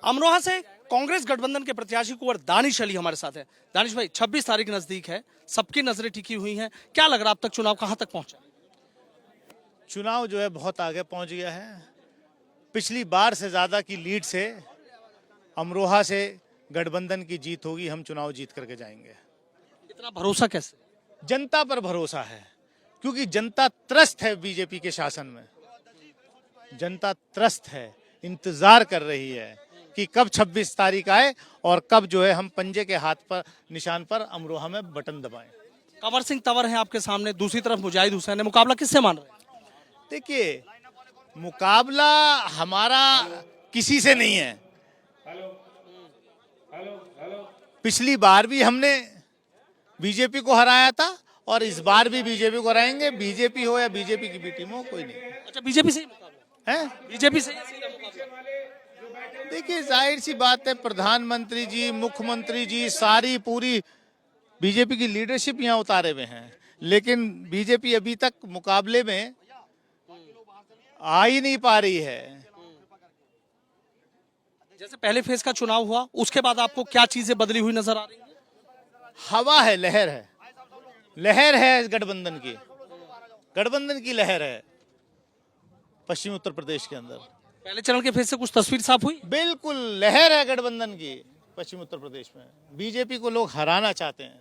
अमरोहा से कांग्रेस गठबंधन के प्रत्याशी कुंवर दानिश अली हमारे साथ है। दानिश भाई, 26 तारीख नजदीक है, सबकी नजरें टिकी हुई हैं, क्या लग रहा है अब तक चुनाव कहां तक पहुंचा? चुनाव जो है बहुत आगे पहुंच गया है। पिछली बार से ज्यादा की लीड से अमरोहा से गठबंधन की जीत होगी। हम चुनाव जीत करके जाएंगे। इतना भरोसा कैसे? जनता पर भरोसा है, क्योंकि जनता त्रस्त है बीजेपी के शासन में। जनता त्रस्त है, इंतजार कर रही है कि कब 26 तारीख आए और कब जो है हम पंजे के हाथ पर निशान पर अमरोहा में बटन दबाएं। कंवर सिंह तंवर हैं आपके सामने, दूसरी तरफ मुजाहिद हुसैन है, मुकाबला किससे मान रहे हैं? देखिए, मुकाबला हमारा किसी से नहीं है। पिछली बार भी हमने बीजेपी को हराया था और इस बार भी बीजेपी को हराएंगे। बीजेपी हो या बीजेपी की भी टीम हो, कोई नहीं अच्छा, बीजेपी से ही मुकाबला है। बीजेपी से ही सीधा मुकाबला। देखिए, जाहिर सी बात है, प्रधानमंत्री जी, मुख्यमंत्री जी, सारी पूरी बीजेपी की लीडरशिप यहाँ उतारे हुए हैं, लेकिन बीजेपी अभी तक मुकाबले में आ ही नहीं पा रही है। जैसे पहले फेज का चुनाव हुआ, उसके बाद आपको क्या चीजें बदली हुई नजर आ रही है? हवा है, लहर है, लहर है गठबंधन की। गठबंधन की लहर है पश्चिमी उत्तर प्रदेश के अंदर। पहले चरण के फेज से कुछ तस्वीर साफ हुई? बिल्कुल लहर है गठबंधन की पश्चिमी उत्तर प्रदेश में। बीजेपी को लोग हराना चाहते हैं।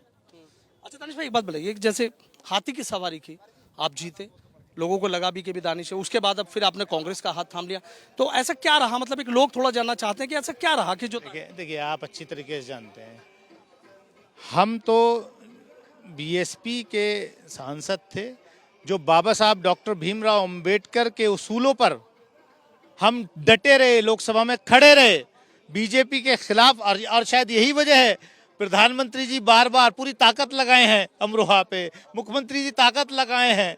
अच्छा दानिश भाई, एक बात बताइए, जैसे हाथी की सवारी की, आप जीते, लोगों को लगा भी कि भी दानिश है, उसके बाद अब फिर आपने कांग्रेस का हाथ थाम लिया, तो ऐसा क्या रहा? मतलब एक लोग थोड़ा जानना चाहते हैं कि ऐसा क्या रहा कि जो देखिए, आप अच्छी तरीके से जानते हैं, हम तो बीएसपी के सांसद थे जो बाबा साहब डॉक्टर भीमराव अंबेडकर के उसूलों पर हम डटे रहे, लोकसभा में खड़े रहे बीजेपी के खिलाफ। और शायद यही वजह है प्रधानमंत्री जी बार बार पूरी ताकत लगाए हैं अमरोहा पे, मुख्यमंत्री जी ताकत लगाए हैं,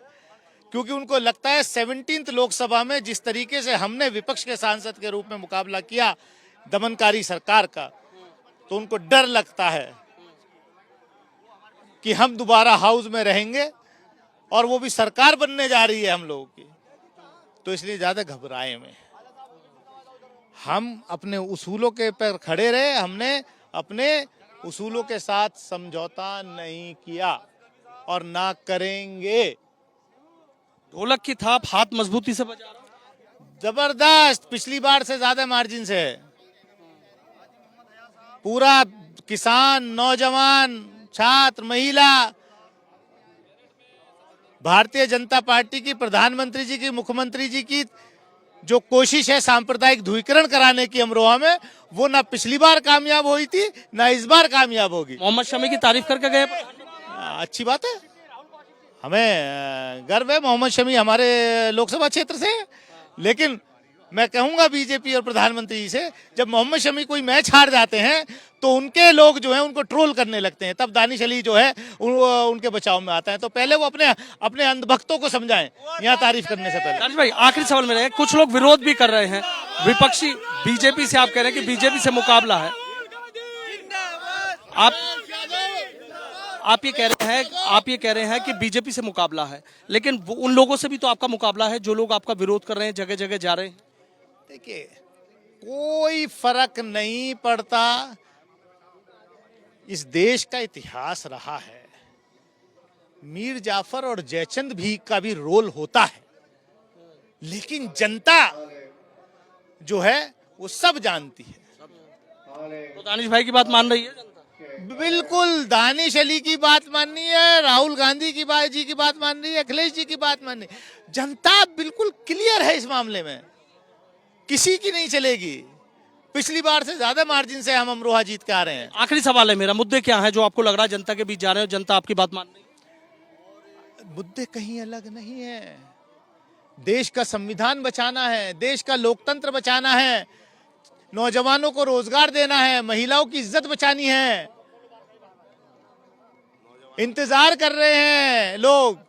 क्योंकि उनको लगता है 17th लोकसभा में जिस तरीके से हमने विपक्ष के सांसद के रूप में मुकाबला किया दमनकारी सरकार का, तो उनको डर लगता है कि हम दोबारा हाउस में रहेंगे और वो भी सरकार बनने जा रही है हम लोगों की, तो इसलिए ज्यादा घबराए में। हम अपने उसूलों के पर खड़े रहे, हमने अपने उसूलों के साथ समझौता नहीं किया और ना करेंगे। ढोलक की थाप हाथ मजबूती से बजा रहा हूं। जबरदस्त, पिछली बार से ज्यादा मार्जिन से है। पूरा किसान, नौजवान, छात्र, महिला, भारतीय जनता पार्टी की, प्रधानमंत्री जी की, मुख्यमंत्री जी की जो कोशिश है सांप्रदायिक ध्रुवीकरण कराने की अमरोहा में, वो ना पिछली बार कामयाब हुई थी ना इस बार कामयाब होगी। मोहम्मद शमी की तारीफ करके गए। अच्छी बात है, हमें गर्व है, मोहम्मद शमी हमारे लोकसभा क्षेत्र से है। लेकिन मैं कहूंगा बीजेपी और प्रधानमंत्री जी से, जब मोहम्मद शमी कोई मैच हार जाते हैं तो उनके लोग जो हैं उनको ट्रोल करने लगते हैं, तब दानिश अली जो है उनके बचाव में आता है। तो पहले वो अपने अंधभक्तों को समझाएं यहाँ तारीफ करने से पहले। दानिश भाई, आखिरी सवाल मेरा है, कुछ लोग विरोध भी कर रहे हैं विपक्षी बीजेपी से, आप कह रहे हैं कि बीजेपी से मुकाबला है, आप ये कह रहे हैं कि बीजेपी से मुकाबला है, लेकिन उन लोगों से भी तो आपका मुकाबला है जो लोग आपका विरोध कर रहे हैं, जगह जगह जा रहे हैं। देखिए, कोई फर्क नहीं पड़ता। इस देश का इतिहास रहा है, मीर जाफर और जयचंद भी का भी रोल होता है, लेकिन जनता जो है वो सब जानती है। तो दानिश भाई की बात मान रही है जनता? बिल्कुल, दानिश अली की बात माननी है, राहुल गांधी की बात मान रही है, अखिलेश जी की बात माननी है। जनता बिल्कुल क्लियर है इस मामले में, किसी की नहीं चलेगी। पिछली बार से ज्यादा मार्जिन से हम अमरोहा जीत के आ रहे हैं। आखिरी सवाल है मेरा, मुद्दे क्या है जो आपको लग रहा है जनता के बीच जा रहे हो, जनता आपकी बात मान रही है? मुद्दे कहीं अलग नहीं है। देश का संविधान बचाना है, देश का लोकतंत्र बचाना है, नौजवानों को रोजगार देना है, महिलाओं की इज्जत बचानी है। इंतजार कर रहे हैं लोग,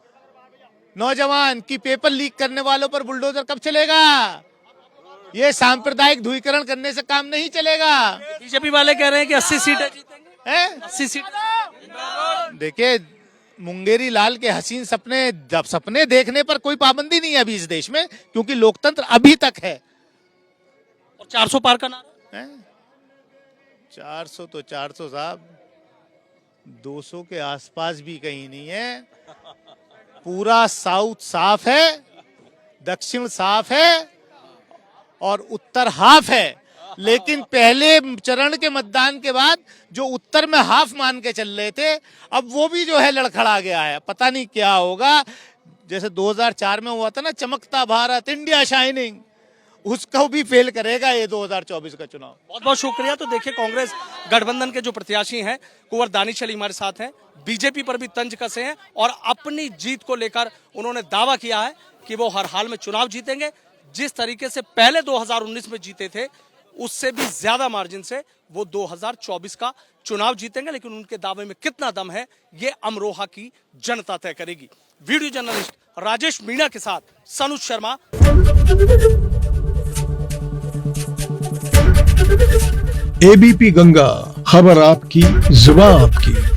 नौजवान, की पेपर लीक करने वालों पर बुलडोजर कब चलेगा। ये सांप्रदायिक ध्रुवीकरण करने से काम नहीं चलेगा। बीजेपी वाले कह रहे हैं कि 80 सीटें जीतेंगे, 80 सीट। देखिए, मुंगेरी लाल के हसीन सपने देखने पर कोई पाबंदी नहीं है अभी इस देश में, क्योंकि लोकतंत्र अभी तक है। और 400 पार का नारा? हैं? 400 तो 400 साहब, 200 के आसपास भी कहीं नहीं है। पूरा साउथ साफ है, दक्षिण साफ है और उत्तर हाफ है। लेकिन पहले चरण के मतदान के बाद जो उत्तर में हाफ मान के चल रहे थे, अब वो भी जो है लड़खड़ा गया है। पता नहीं क्या होगा। जैसे 2004 में हुआ था ना, चमकता भारत, इंडिया शाइनिंग, उसको भी फेल करेगा ये 2024 का चुनाव। बहुत बहुत शुक्रिया। तो देखिए, कांग्रेस गठबंधन के जो प्रत्याशी हैं कुंवर दानिश अली हमारे साथ हैं, बीजेपी पर भी तंज कसे हैं और अपनी जीत को लेकर उन्होंने दावा किया है कि वो हर हाल में चुनाव जीतेंगे। जिस तरीके से पहले 2019 में जीते थे, उससे भी ज्यादा मार्जिन से वो 2024 का चुनाव जीतेंगे। लेकिन उनके दावे में कितना दम है, ये अमरोहा की जनता तय करेगी। वीडियो जर्नलिस्ट राजेश मीणा के साथ सनुज शर्मा। एबीपी गंगा, खबर आपकी, जुबान आपकी।